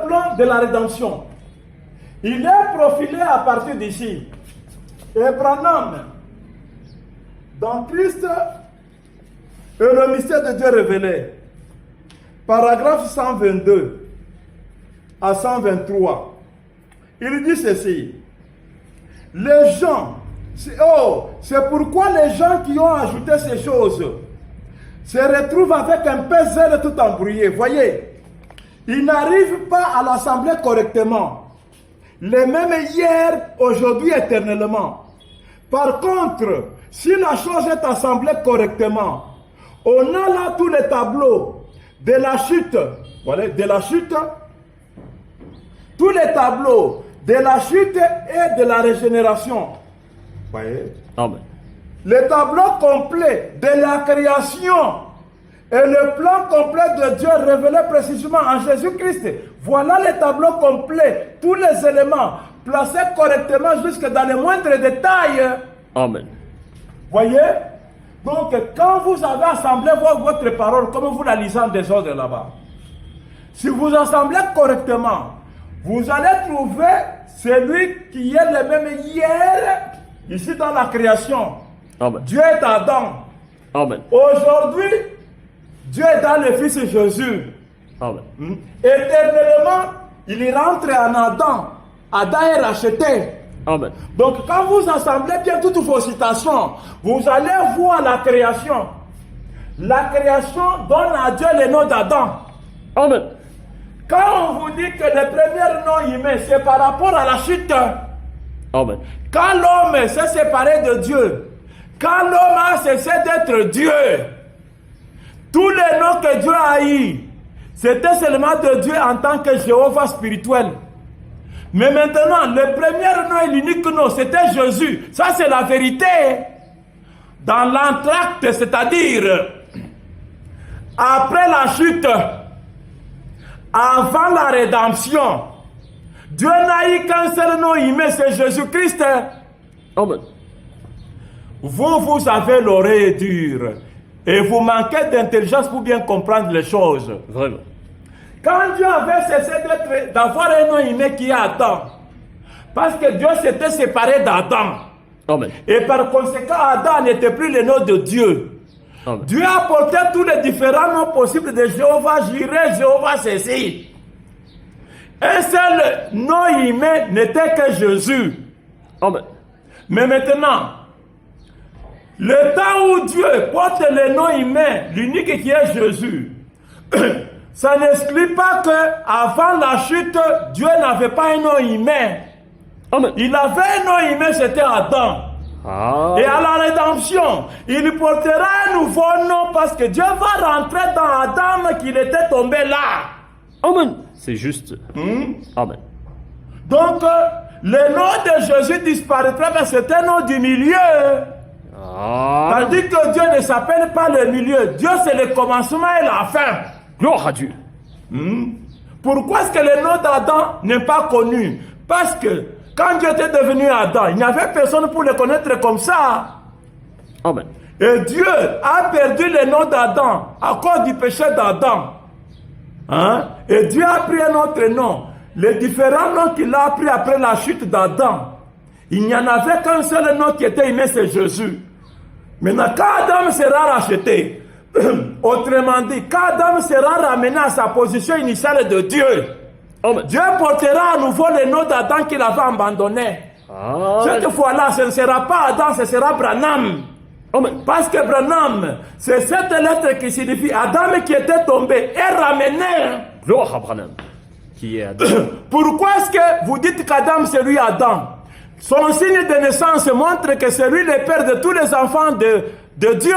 le plan de la rédemption, il est profilé à partir d'ici. Et Branham, dans Christ et le mystère de Dieu révélé, paragraphe 122 à 123, il dit ceci. Les gens, c'est pourquoi les gens qui ont ajouté ces choses se retrouvent avec un puzzle tout embrouillé. Voyez, ils n'arrivent pas à l'assembler correctement. Les mêmes hier, aujourd'hui, éternellement. Par contre, si la chose est assemblée correctement, on a là tous les tableaux de la chute. Voilà, de la chute. Tous les tableaux de la chute et de la régénération. Voyez? Amen. Le tableau complet de la création et le plan complet de Dieu révélé précisément en Jésus-Christ. Voilà le tableau complet, tous les éléments placés correctement jusque dans les moindres détails. Amen. Voyez? Donc, quand vous avez assemblé votre parole, comme vous la lisez en désordre là-bas, si vous assemblez correctement, vous allez trouver celui qui est le même hier, ici dans la création. Amen. Dieu est Adam. Amen. Aujourd'hui, Dieu est dans le Fils Jésus. Amen. Éternellement, il rentre en Adam. Adam est racheté. Amen. Donc, quand vous assemblez bien toutes vos citations, vous allez voir la création. La création donne à Dieu le nom d'Adam. Amen. Quand on vous dit que le premier nom humain, c'est par rapport à la chute. Amen. Quand l'homme s'est séparé de Dieu, quand l'homme a cessé d'être Dieu, tous les noms que Dieu a eu, c'était seulement de Dieu en tant que Jéhovah spirituel. Mais maintenant, le premier nom et l'unique nom, c'était Jésus. Ça, c'est la vérité. Dans l'entracte, c'est-à-dire après la chute, avant la rédemption, Dieu n'a eu qu'un seul nom humain, c'est Jésus-Christ. Amen. Vous avez l'oreille dure et vous manquez d'intelligence pour bien comprendre les choses. Vraiment. Quand Dieu avait cessé d'avoir un nom humain qui est Adam, parce que Dieu s'était séparé d'Adam, Amen. et par conséquent, Adam n'était plus le nom de Dieu. Amen. Dieu a porté tous les différents noms possibles de Jéhovah Jireh, Jéhovah ceci. Un seul nom humain n'était que Jésus. Amen. Mais maintenant, le temps où Dieu porte le nom humain, l'unique qui est Jésus, ça n'exclut pas qu'avant la chute, Dieu n'avait pas un nom humain. Amen. Il avait un nom humain, c'était Adam. Ah. Et à la rédemption, il portera un nouveau nom parce que Dieu va rentrer dans Adam qu'il était tombé là. Amen. C'est juste. Amen. Donc, le nom de Jésus disparaîtra, mais c'est un nom du milieu. Ah. Tandis que Dieu ne s'appelle pas le milieu. Dieu, c'est le commencement et la fin. Gloire à Dieu. Pourquoi est-ce que le nom d'Adam n'est pas connu? Parce que quand Dieu était devenu Adam, il n'y avait personne pour le connaître comme ça. Amen. Et Dieu a perdu le nom d'Adam à cause du péché d'Adam. Hein? Et Dieu a pris un autre nom. Les différents noms qu'il a pris après la chute d'Adam, il n'y en avait qu'un seul nom qui était humain, c'est Jésus. Maintenant, quand Adam sera racheté, autrement dit, quand Adam sera ramené à sa position initiale de Dieu, Amen. Dieu portera à nouveau le nom d'Adam qu'il avait abandonné. Ah. Cette fois-là, ce ne sera pas Adam, ce sera Branham. Amen. Parce que Branham, c'est cette lettre qui signifie Adam qui était tombé est ramené. Gloire à Branham. Qui est Adam. Pourquoi est-ce que vous dites qu'Adam c'est lui Adam? Son signe de naissance montre que c'est lui le père de tous les enfants de Dieu.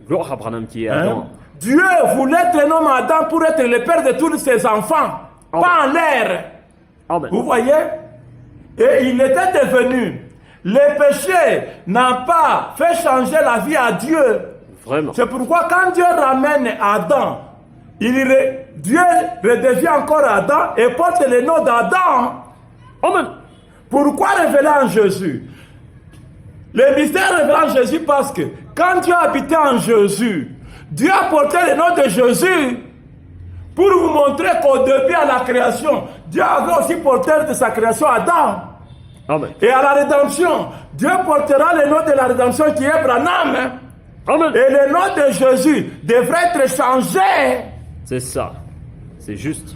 Gloire à Branham qui est Adam. Dieu voulait être un homme Adam pour être le père de tous ses enfants. Amen. Pas en l'air. Amen. Vous voyez? Et il était devenu. Le péché n'a pas fait changer la vie à Dieu. Vraiment. C'est pourquoi quand Dieu ramène Adam, Dieu redevient encore Adam et porte le nom d'Adam. Amen. Pourquoi révéler en Jésus? Le mystère révélé en Jésus parce que quand Dieu habitait en Jésus, Dieu a porté le nom de Jésus. Pour vous montrer qu'au début à la création, Dieu avait aussi porté de sa création Adam. Amen. Et à la rédemption, Dieu portera le nom de la rédemption qui est Branham. Amen. Et le nom de Jésus devrait être changé. C'est ça. C'est juste.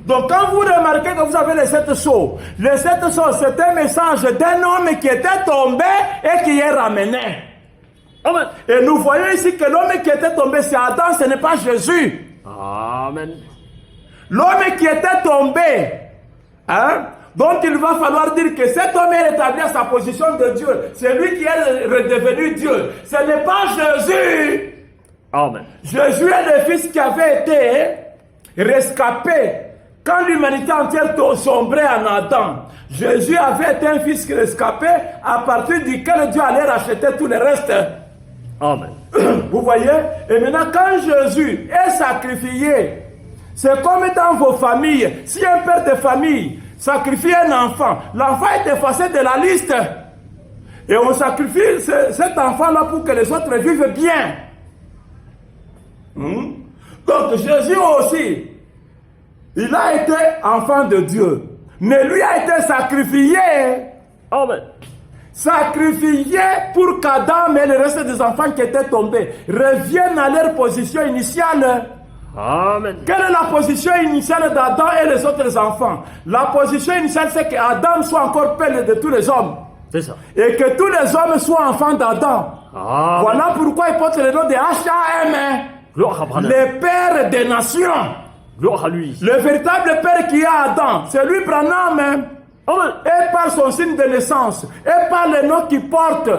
Donc quand vous remarquez que vous avez les 7 sceaux, les 7 sceaux, c'est un message d'un homme qui était tombé et qui est ramené. Amen. Et nous voyons ici que l'homme qui était tombé, c'est Adam, ce n'est pas Jésus. Amen. L'homme qui était tombé, hein, donc il va falloir dire que cet homme est rétabli à sa position de Dieu. C'est lui qui est redevenu Dieu. Ce n'est pas Jésus. Amen. Jésus est le fils qui avait été rescapé quand l'humanité entière sombrait en Adam. Jésus avait été un fils rescapé à partir duquel Dieu allait racheter tout le reste. Amen. Vous voyez? Et maintenant, quand Jésus est sacrifié, c'est comme dans vos familles. Si un père de famille sacrifie un enfant, l'enfant est effacé de la liste. Et on sacrifie cet enfant-là pour que les autres vivent bien. Donc Jésus aussi, il a été enfant de Dieu. Mais lui a été sacrifié. Amen. Sacrifié pour qu'Adam et le reste des enfants qui étaient tombés reviennent à leur position initiale. Amen. Quelle est la position initiale d'Adam et les autres enfants? La position initiale, c'est qu'Adam soit encore père de tous les hommes. C'est ça. Et que tous les hommes soient enfants d'Adam. Amen. Voilà pourquoi il porte le nom de H.A.M. Gloire à Branham. Le père des nations. Gloire à lui. Le véritable père qui est Adam, c'est lui Branham. Amen. Et par son signe de naissance, et par le nom qui porte,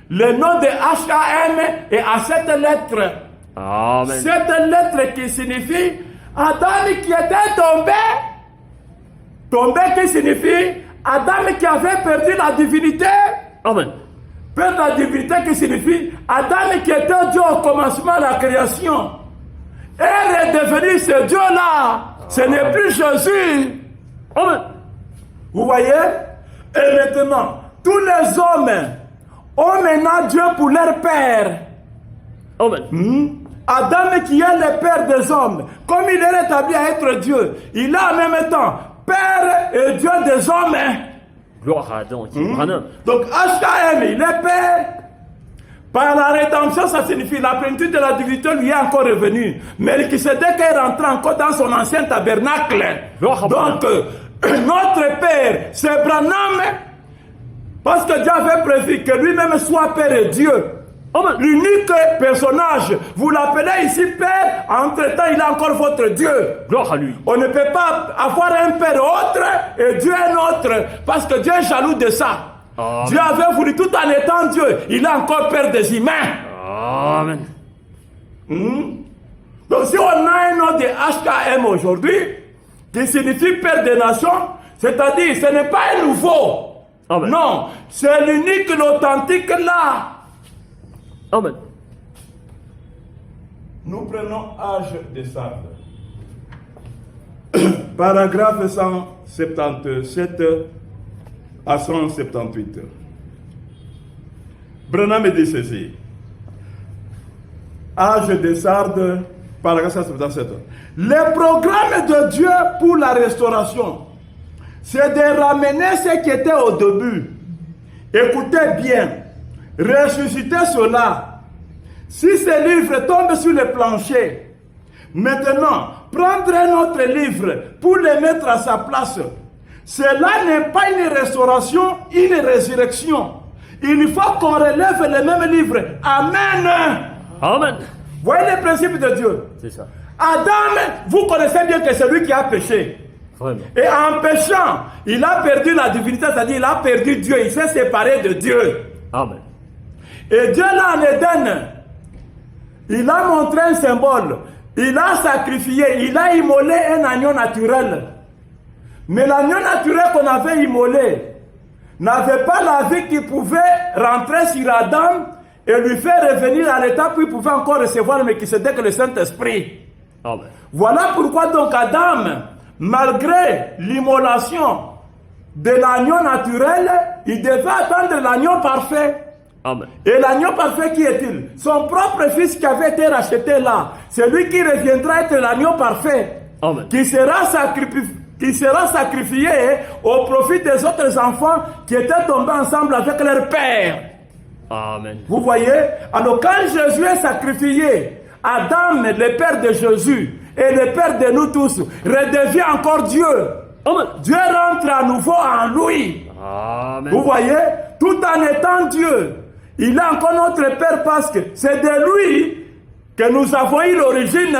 le nom de H.A.M. et à cette lettre. Amen. Cette lettre qui signifie Adam qui était tombé. Tombé qui signifie Adam qui avait perdu la divinité. Amen. Perdre la divinité qui signifie Adam qui était Dieu au commencement de la création. Et redevenu ce Dieu-là. Ce n'est plus Jésus. Amen. Vous voyez? Et maintenant, tous les hommes ont maintenant Dieu pour leur père. Amen. Adam qui est le père des hommes, comme il est rétabli à être Dieu, il est en même temps père et Dieu des hommes. Gloire à Adam qui est Branham. Donc H.A.M. il est père. Par la rédemption, ça signifie la plénitude de la divinité lui est encore revenue. Mais qui s'était est rentré encore dans son ancien tabernacle. Donc, notre Père, c'est Branham, parce que Dieu avait prévu que lui-même soit Père et Dieu. L'unique personnage, vous l'appelez ici Père, entre-temps il est encore votre Dieu. Gloire à lui. On ne peut pas avoir un Père autre et Dieu un autre, parce que Dieu est jaloux de ça. Amen. Dieu avait voulu tout en étant Dieu, il est encore Père des humains. Amen. Donc si on a un nom de HKM aujourd'hui, qui signifie Père des nations, c'est-à-dire ce n'est pas un nouveau. Amen. Non, c'est l'unique, l'authentique là. Amen. Nous prenons âge de Sardes. Paragraphe 177 à 178. Branham dit ceci. Âge de Sardes, paragraphe 177. Le programme de Dieu pour la restauration, c'est de ramener ce qui était au début. Écoutez bien. Ressusciter cela. Si ce livre tombe sur le plancher, maintenant, prendre un autre livre pour le mettre à sa place, cela n'est pas une restauration, une résurrection. Il faut qu'on relève le même livre. Amen. Amen. Voyez le principe de Dieu. C'est ça. Adam, vous connaissez bien que c'est lui qui a péché. Vraiment. Et en péchant, il a perdu la divinité, c'est-à-dire il a perdu Dieu, il s'est séparé de Dieu. Amen. Et Dieu là en Éden, il a montré un symbole, il a sacrifié, il a immolé un agneau naturel. Mais l'agneau naturel qu'on avait immolé n'avait pas la vie qui pouvait rentrer sur Adam et lui faire revenir à l'état où il pouvait encore recevoir, mais qui c'était que le Saint-Esprit. Amen. Voilà pourquoi donc Adam, malgré l'immolation de l'agneau naturel, il devait attendre l'agneau parfait. Amen. Et l'agneau parfait, qui est-il? Son propre fils qui avait été racheté là. c'est lui qui reviendra être l'agneau parfait, Amen. qui sera sacrifié au profit des autres enfants qui étaient tombés ensemble avec leur père. Amen. Vous voyez? Alors quand Jésus est sacrifié, Adam, le père de Jésus, et le père de nous tous, redevient encore Dieu. Amen. Dieu rentre à nouveau en lui. Amen. Vous voyez? Tout en étant Dieu, il est encore notre Père parce que c'est de lui que nous avons eu l'origine.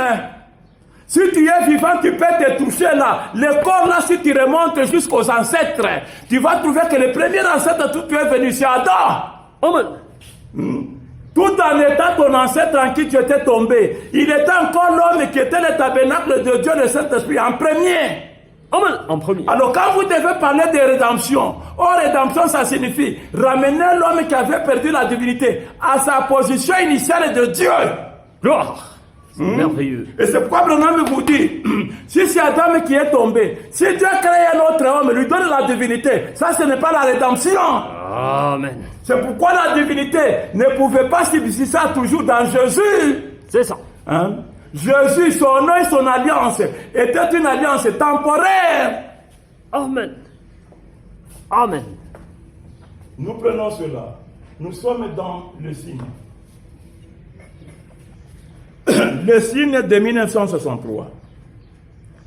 Si tu es vivant, tu peux te toucher là. Le corps là, si tu remontes jusqu'aux ancêtres, tu vas trouver que le premier ancêtre d'où tu es venu, c'est Adam. Amen. Tout en étant ton ancêtre en qui tu étais tombé, il était encore l'homme qui était le tabernacle de Dieu, le Saint-Esprit, en premier. Amen. En premier. Alors quand vous devez parler de rédemption, rédemption ça signifie ramener l'homme qui avait perdu la divinité à sa position initiale de Dieu. Gloire. C'est merveilleux. Et c'est pourquoi Branham vous dit, si c'est Adam qui est tombé, si Dieu crée un autre homme, lui donne la divinité, ça ce n'est pas la rédemption. Amen. C'est pourquoi la divinité ne pouvait pas subsister ça toujours dans Jésus. C'est ça. Hein? Jésus, son nom et son alliance était une alliance temporaire. Amen. Amen. Nous prenons cela. Nous sommes dans le signe. Le signe de 1963.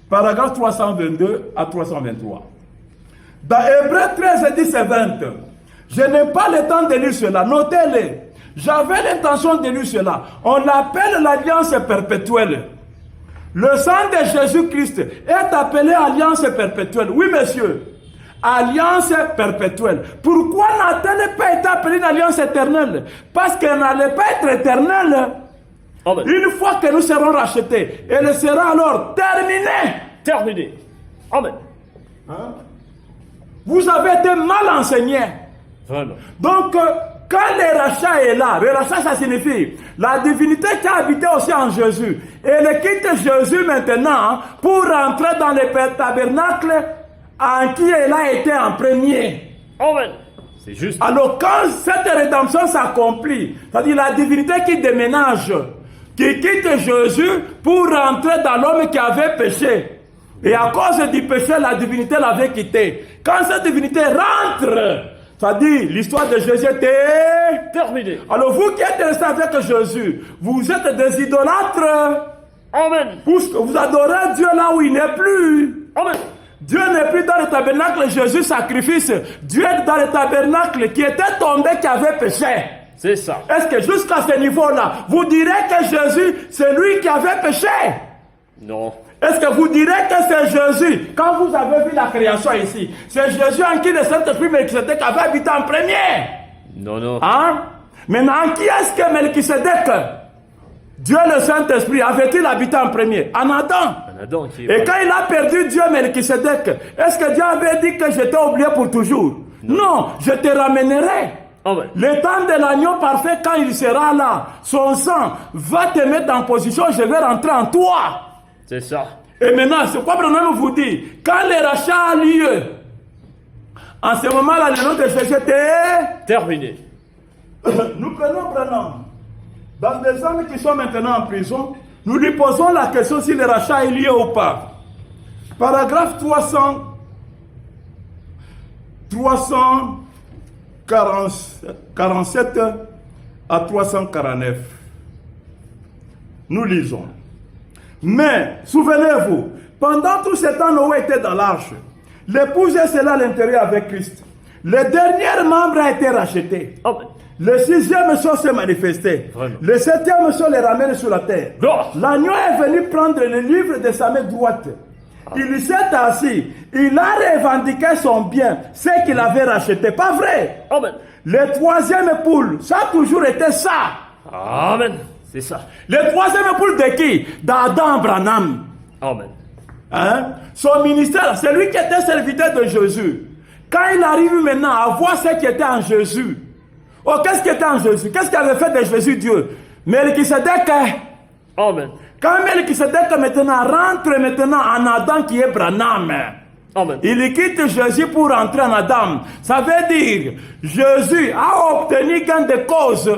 Paragraphe 322 à 323. Dans Hébreux 13, 10 et 20. Je n'ai pas le temps de lire cela. Notez-le. J'avais l'intention de lire cela. On l'appelle l'alliance perpétuelle. Le sang de Jésus-Christ est appelé alliance perpétuelle. Oui, monsieur. Alliance perpétuelle. Pourquoi n'a-t-elle pas été appelée une alliance éternelle? Parce qu'elle n'allait pas être éternelle. Amen. Une fois que nous serons rachetés, elle sera alors terminée. Terminé. Amen. Hein? Vous avez été mal enseigné. Vraiment. Donc, quand le rachat est là, le rachat ça signifie la divinité qui a habité aussi en Jésus. Elle quitte Jésus maintenant pour rentrer dans le tabernacle en qui elle a été en premier. Amen. C'est juste. Alors quand cette rédemption s'accomplit, c'est-à-dire la divinité qui déménage, qui quitte Jésus pour rentrer dans l'homme qui avait péché. Et à cause du péché, la divinité l'avait quitté. Quand cette divinité rentre, c'est-à-dire l'histoire de Jésus était terminée. Alors vous qui êtes restés avec Jésus, vous êtes des idolâtres. Amen. Puisque vous adorez Dieu là où il n'est plus. Amen. Dieu n'est plus dans le tabernacle Jésus sacrifice. Dieu est dans le tabernacle qui était tombé, qui avait péché. C'est ça. Est-ce que jusqu'à ce niveau-là, vous direz que Jésus, c'est lui qui avait péché? Non. Est-ce que vous direz que c'est Jésus, quand vous avez vu la création ici, c'est Jésus en qui le Saint-Esprit Melchisedec avait habité en premier? Non, non. Hein? Maintenant, qui est-ce que Melchisedec, Dieu le Saint-Esprit, avait-il habité en premier? En Adam. Un Adam qui est Et quand il a perdu Dieu Melchisedec, est-ce que Dieu avait dit que je t'ai oublié pour toujours? Non, je te ramènerai. Amen. Le temps de l'agneau parfait, quand il sera là, son sang va te mettre en position, je vais rentrer en toi. C'est ça. Et maintenant, c'est quoi Branham vous dit? Quand le rachat a lieu, en ce moment-là, le nom de Jésus était terminé. Nous prenons Branham. Dans des hommes qui sont maintenant en prison, nous lui posons la question si le rachat est lié ou pas. Paragraphe 347 à 349. Nous lisons. Mais, souvenez-vous, pendant tout ce temps, Noé était dans l'arche. L'épouse est celle à l'intérieur avec Christ. Le dernier membre a été racheté. Amen. Le sixième sol s'est manifesté. Vraiment. Le septième sol les ramène sur la terre. Gloire. L'agneau est venu prendre le livre de sa main droite. Il s'est assis. Il a revendiqué son bien, ce qu'il avait racheté. Pas vrai? Amen. Le troisième poule, ça a toujours été ça. Amen. C'est ça. Le troisième poule de qui? D'Adam Branham. Amen. Hein? Son ministère, c'est lui qui était serviteur de Jésus. Quand il arrive maintenant à voir ce qui était en Jésus. Oh, qu'est-ce qui était en Jésus? Qu'est-ce qu'il avait fait de Jésus Dieu? Melchisedec. Amen. Quand Melchisedec maintenant rentre maintenant en Adam qui est Branham. Amen. Il quitte Jésus pour rentrer en Adam. Ça veut dire, Jésus a obtenu gain de cause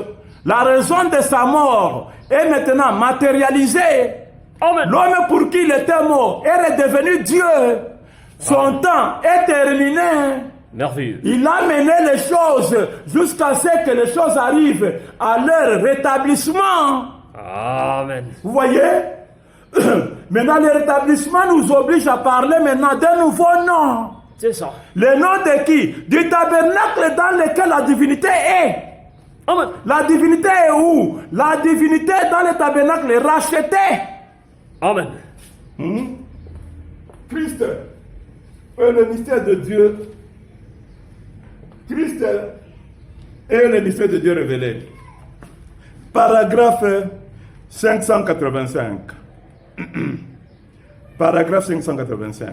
La raison de sa mort est maintenant matérialisée. Amen. L'homme pour qui il était mort est redevenu Dieu. Son temps est terminé. Merveilleux. Il a mené les choses jusqu'à ce que les choses arrivent à leur rétablissement. Amen. Vous voyez? Maintenant, le rétablissement nous oblige à parler maintenant d'un nouveau nom. C'est ça. Le nom de qui? Du tabernacle dans lequel la divinité est. Amen. La divinité est où? La divinité dans le tabernacle est rachetée. Amen. Christ est le mystère de Dieu. Christ est le mystère de Dieu révélé. Paragraphe 585. Paragraphe 585.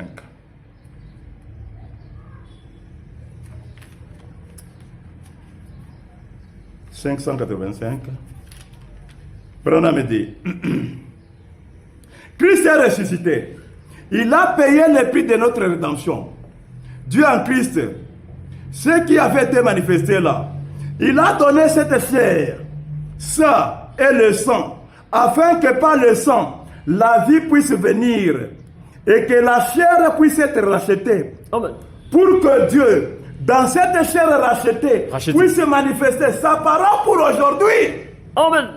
Branham dit Christ est ressuscité. Il a payé le prix de notre rédemption. Dieu en Christ, ce qui avait été manifesté là, il a donné cette chair, ça et le sang, afin que par le sang, la vie puisse venir et que la chair puisse être rachetée. Amen. Pour que Dieu, dans cette chair rachetée, puisse manifester sa parole pour aujourd'hui. Amen.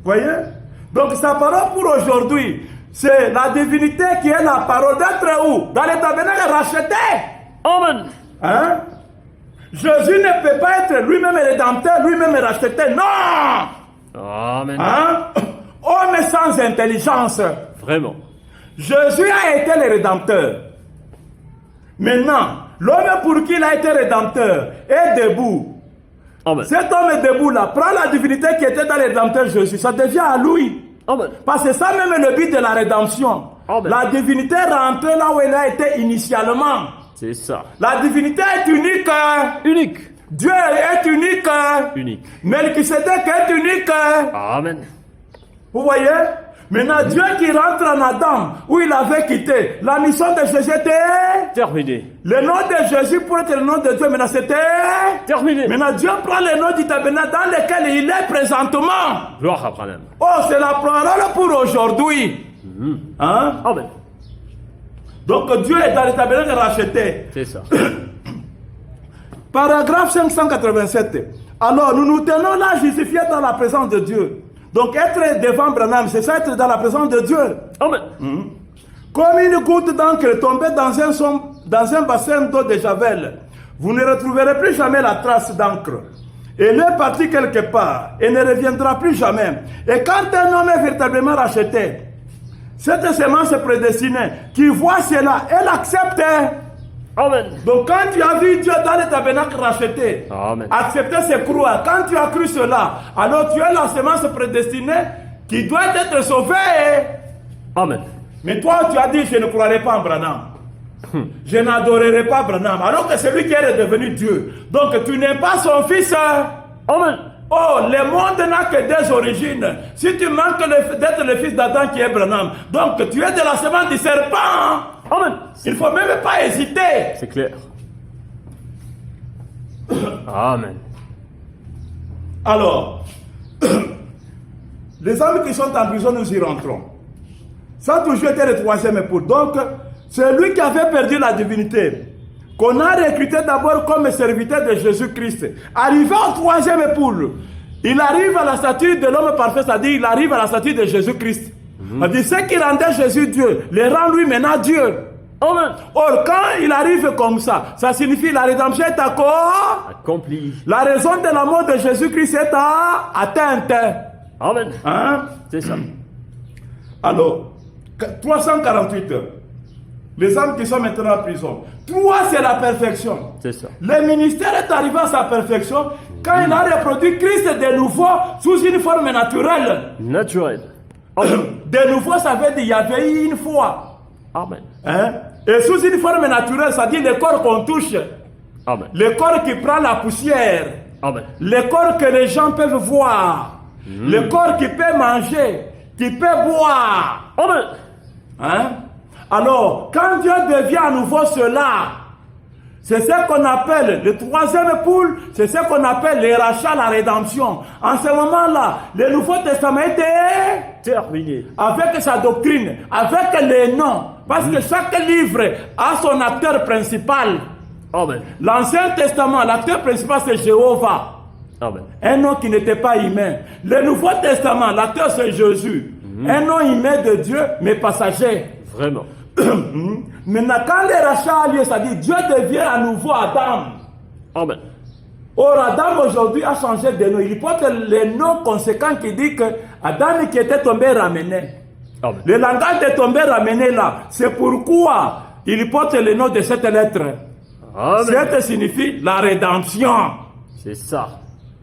Voyez? Donc sa parole pour aujourd'hui, c'est la divinité qui est la parole d'être où? Dans le tabernacle racheté. Amen. Hein? Jésus ne peut pas être lui-même rédempteur, lui-même racheté. Non! Amen. Hein? Homme sans intelligence. Vraiment. Jésus a été le rédempteur. Maintenant, l'homme pour qui il a été rédempteur est debout. Amen. Cet homme est debout là, prend la divinité qui était dans le rédempteur Jésus, ça devient à lui. Amen. Parce que ça même est le but de la rédemption. Amen. La divinité rentre là où elle a été initialement. C'est ça. La divinité est unique. Unique. Dieu est unique. Unique. Melchisédek est unique. Amen. Vous voyez? Maintenant, Dieu qui rentre en Adam, où il avait quitté, la mission de Jésus était Terminé. le nom de Jésus pour être le nom de Dieu. Maintenant, c'était Terminé. Maintenant, Dieu prend le nom du tabernacle dans lequel il est présentement. Gloire à Branham. Oh, c'est la parole pour aujourd'hui. Hein? Amen. Donc, Dieu est dans le tabernacle racheté. C'est ça. Paragraphe 587. Alors, nous nous tenons là justifiés dans la présence de Dieu. Donc, être devant Branham, c'est ça, être dans la présence de Dieu. Amen. Comme une goutte d'encre tombée dans un bassin d'eau de Javel, vous ne retrouverez plus jamais la trace d'encre. Elle est partie quelque part et ne reviendra plus jamais. Et quand un homme est véritablement racheté, cette semence prédestinée qui voit cela, elle accepte. Amen. Donc quand tu as vu Dieu dans le tabernacle racheté, Amen. accepter c'est croire. Quand tu as cru cela, alors tu es la semence prédestinée qui doit être sauvée. Amen. Mais toi, tu as dit, je ne croirai pas en Branham. Je n'adorerai pas Branham. Alors que c'est lui qui est devenu Dieu. Donc tu n'es pas son fils. Amen. Oh, le monde n'a que des origines. Si tu manques d'être le fils d'Adam qui est Branham, donc tu es de la semence du serpent. Amen. Il ne faut même pas hésiter. C'est clair. Amen. Alors, les hommes qui sont en prison, nous y rentrons. Ça a toujours été le troisième époux. Donc, c'est lui qui avait perdu la divinité, qu'on a recruté d'abord comme serviteur de Jésus-Christ. Arrivé au troisième époux, il arrive à la statue de l'homme parfait, c'est-à-dire il arrive à la statue de Jésus-Christ. C'est-à-dire ce qui rendait Jésus Dieu, le rend lui maintenant Dieu. Amen. Or, quand il arrive comme ça signifie la rédemption est encore Accompli. la raison de la mort de Jésus-Christ est atteinte. Amen. Hein? C'est ça. Alors, 348 heures. Les hommes qui sont maintenant en prison. 3, c'est la perfection. C'est ça. Le ministère est arrivé à sa perfection quand il a reproduit Christ de nouveau sous une forme naturelle. Naturel. Amen. De nouveau, ça veut dire qu'il y avait eu une foi. Amen. Hein? Et sous une forme naturelle, ça dit le corps qu'on touche. Amen. Le corps qui prend la poussière. Amen. Le corps que les gens peuvent voir. Le corps qui peut manger, qui peut boire. Amen. Hein? Alors, quand Dieu devient à nouveau cela, C'est ce qu'on appelle le troisième poule, c'est ce qu'on appelle les rachats, la rédemption. En ce moment-là, le Nouveau Testament était Terminé. avec sa doctrine, avec les noms. Parce que chaque livre a son acteur principal. Amen. L'Ancien Testament, l'acteur principal c'est Jéhovah. Amen. Un nom qui n'était pas humain. Le Nouveau Testament, l'acteur c'est Jésus. Un nom humain de Dieu, mais passager. Vraiment. Maintenant, quand les rachats ont lieu, ça dit Dieu devient à nouveau Adam. Amen. Or, Adam aujourd'hui a changé de nom. Il porte les noms conséquents qui dit que Adam qui était tombé ramené. Amen. Le langage de tombé ramené là, c'est pourquoi il porte le nom de cette lettre. Amen. Cette signifie la rédemption. C'est ça.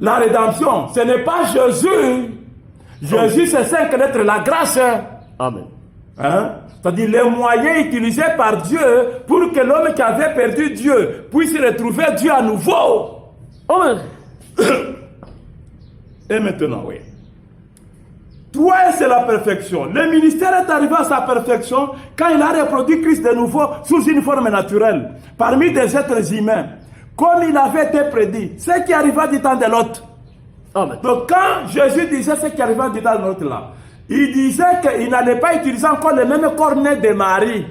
La rédemption, ce n'est pas Jésus. Jésus, c'est 5 lettres, la grâce. Amen. Hein? C'est-à-dire les moyens utilisés par Dieu pour que l'homme qui avait perdu Dieu puisse retrouver Dieu à nouveau. Amen. Et maintenant, oui. 3, c'est la perfection. Le ministère est arrivé à sa perfection quand il a reproduit Christ de nouveau sous une forme naturelle, parmi des êtres humains, comme il avait été prédit. Ce qui arriva du temps de l'autre. Amen. Donc quand Jésus disait ce qui arriva du temps de l'autre là, il disait qu'il n'allait pas utiliser encore le même corps né de Marie.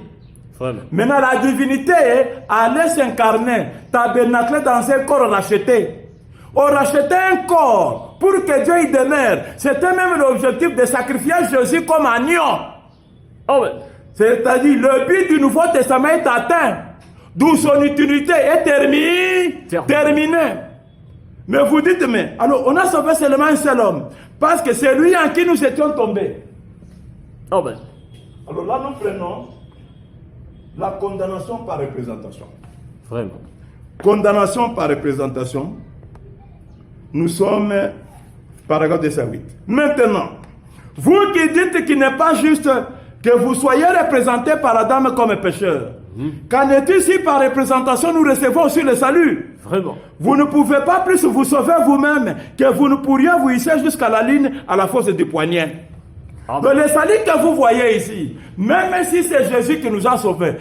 Vraiment. Maintenant, la divinité allait s'incarner, tabernacler dans un corps racheté. On rachetait un corps pour que Dieu y demeure. C'était même l'objectif de sacrifier Jésus comme agneau. Amen. C'est-à-dire, le but du Nouveau Testament est atteint. D'où son utilité est terminée. Mais vous dites, mais alors on a sauvé seulement un seul homme. Parce que c'est lui en qui nous étions tombés. Amen. Alors là, nous prenons la condamnation par représentation. Vraiment. Condamnation par représentation. Nous sommes, paragraphe 208. Maintenant, vous qui dites qu'il n'est pas juste que vous soyez représenté par Adam comme pécheur. Qu'en est-il si par représentation nous recevons aussi le salut? Vraiment. Vous ne pouvez pas plus vous sauver vous-même que vous ne pourriez vous hisser jusqu'à la ligne à la force du poignet. Amen. Donc le salut que vous voyez ici, même si c'est Jésus qui nous a sauvés,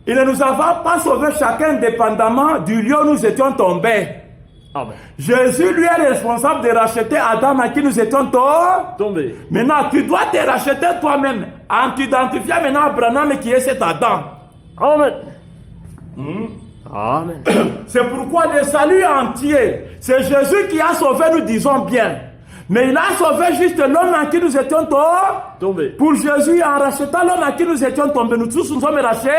il ne nous a pas sauvés chacun dépendamment du lieu où nous étions tombés. Amen. Jésus lui est responsable de racheter Adam à qui nous étions Tombé. Maintenant, tu dois te racheter toi-même en t'identifiant maintenant à Abraham qui est cet Adam. Amen. Amen. C'est pourquoi le salut entier, c'est Jésus qui a sauvé, nous disons bien. Mais il a sauvé juste l'homme en qui nous étions Tombé. Pour Jésus, en rachetant l'homme en qui nous étions tombés, nous tous nous sommes rachetés.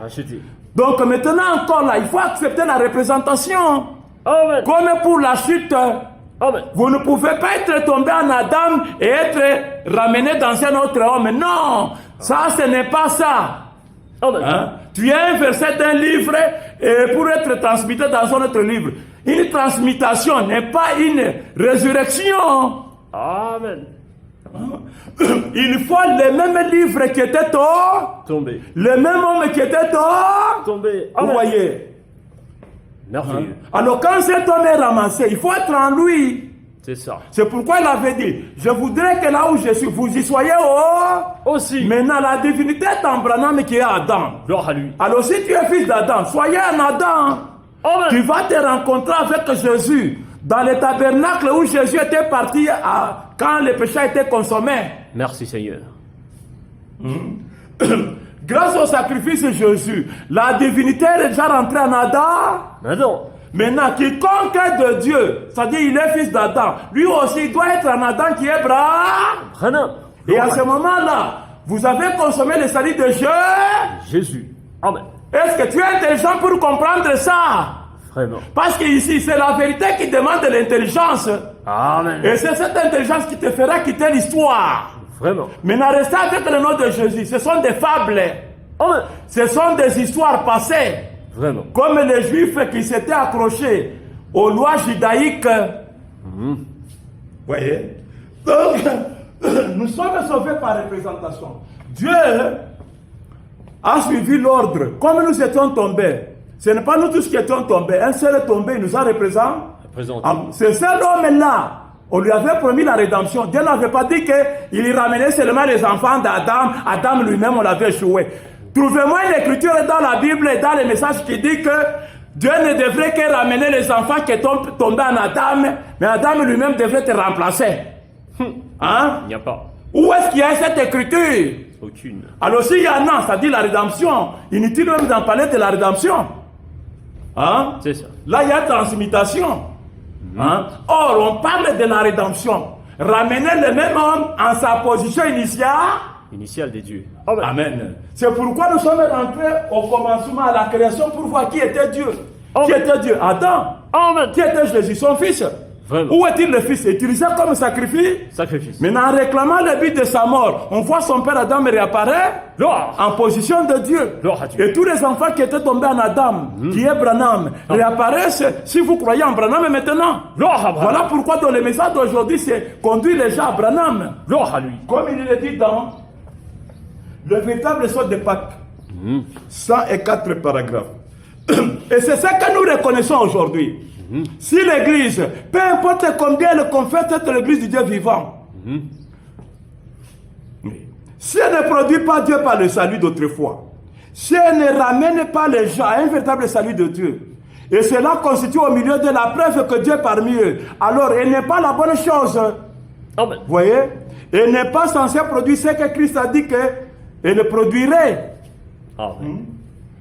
Racheté. Donc maintenant encore là, il faut accepter la représentation. Amen. Comme pour la chute. Amen. Vous ne pouvez pas être tombé en Adam et être ramené dans un autre homme. Non, ça ce n'est pas ça. Amen. Hein? Tu es un verset d'un livre et pour être transmis dans un autre livre. Une transmutation n'est pas une résurrection. Amen. Il faut le même livre qui était Tombé. le même homme qui était Tombé. Vous Amen. voyez. Merveilleux. Alors quand cet homme est ramassé, il faut être en lui. C'est ça. C'est pourquoi il avait dit, je voudrais que là où je suis, vous y soyez Aussi. Maintenant, la divinité est en Branham qui est Adam. Gloire à lui. Alors si tu es fils d'Adam, soyez en Adam. Amen. Tu vas te rencontrer avec Jésus dans le tabernacle où Jésus était parti quand le péché a été consommé. Merci Seigneur. Grâce au sacrifice de Jésus, la divinité est déjà rentrée en Adam. Maintenant. Maintenant, quiconque est de Dieu, c'est-à-dire il est fils d'Adam, lui aussi doit être en Adam qui est Vraiment. Et à ce moment-là, vous avez consommé le salut de Jésus. Amen. Est-ce que tu es intelligent pour comprendre ça? Vraiment. Parce qu'ici, c'est la vérité qui demande de l'intelligence. Amen. Et c'est cette intelligence qui te fera quitter l'histoire. Vraiment. Maintenant, restez avec le nom de Jésus. Ce sont des fables. Amen. Ce sont des histoires passées. Vraiment. Comme les Juifs qui s'étaient accrochés aux lois judaïques. Voyez? Donc, nous sommes sauvés par représentation. Dieu a suivi l'ordre. Comme nous étions tombés, ce n'est pas nous tous qui étions tombés. Un seul est tombé, il nous a représenté. C'est cet homme-là. On lui avait promis la rédemption. Dieu n'avait pas dit qu'il ramenait seulement les enfants d'Adam. Adam lui-même, on l'avait échoué. Trouvez-moi une écriture dans la Bible et dans les messages qui dit que Dieu ne devrait que ramener les enfants qui sont tombés en Adam, mais Adam lui-même devrait te remplacer. Hein? Il n'y a pas. Où est-ce qu'il y a cette écriture? Aucune. Alors s'il y en a, ça dit la rédemption. Inutile même d'en parler de la rédemption. Hein? C'est ça. Là, il y a transmutation. Hein? Or, on parle de la rédemption. Ramener le même homme en sa position initiale. Initial des dieux. Amen. Amen. C'est pourquoi nous sommes rentrés au commencement à la création pour voir qui était Dieu. Amen. Qui était Dieu? Adam. Amen. Qui était Jésus, son fils? Vraiment. Où est-il le fils? Utilisé comme sacrifice? Sacrifice. Maintenant, en réclamant le but de sa mort, on voit son père Adam réapparaître Gloire. en position de Dieu. Gloire à Dieu. Et tous les enfants qui étaient tombés en Adam, qui est Branham, réapparaissent si vous croyez en Branham maintenant. Gloire à Branham. Voilà pourquoi dans le message d'aujourd'hui, c'est conduire les gens à Branham. Gloire à lui. Comme il est dit dans le véritable sort de Pâques, 104 paragraphes. Et c'est ça que nous reconnaissons aujourd'hui. Si l'église, peu importe combien elle confesse être l'église du Dieu vivant, si elle ne produit pas Dieu par le salut d'autrefois, si elle ne ramène pas les gens à un véritable salut de Dieu, et cela constitue au milieu de la preuve que Dieu est parmi eux, alors elle n'est pas la bonne chose. Amen. Vous voyez? Elle n'est pas censée produire ce que Christ a dit qu'elle produirait. Amen.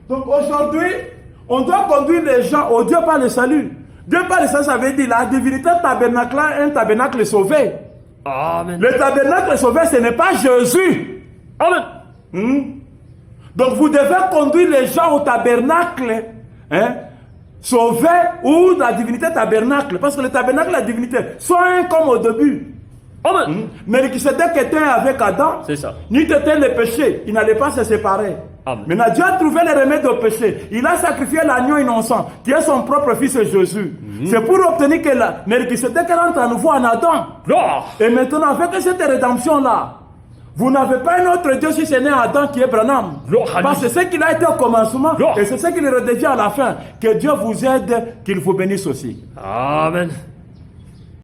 Donc aujourd'hui, on doit conduire les gens au Dieu par le salut. Dieu par le salut, ça veut dire la divinité tabernacle, un tabernacle sauvé. Amen. Le tabernacle sauvé, ce n'est pas Jésus. Amen. Donc vous devez conduire les gens au tabernacle, hein, sauvé, ou la divinité tabernacle. Parce que le tabernacle et la divinité sont un comme au début. Amen. Mais qui s'était était avec Adam, C'est ça. ni était le péché, il n'allait pas se séparer. Amen. Maintenant, Dieu a trouvé le remède au péché. Il a sacrifié l'agneau innocent, qui est son propre fils Jésus. C'est pour obtenir que la Melchisédek rentre à nouveau en Adam. Gloire. Et maintenant, avec cette rédemption-là, vous n'avez pas un autre Dieu si ce n'est Adam qui est Branham. Gloire à Parce que lui. c'est ce qu'il a été au commencement, Gloire. et c'est ce qu'il redevient à la fin. Que Dieu vous aide, qu'il vous bénisse aussi. Amen.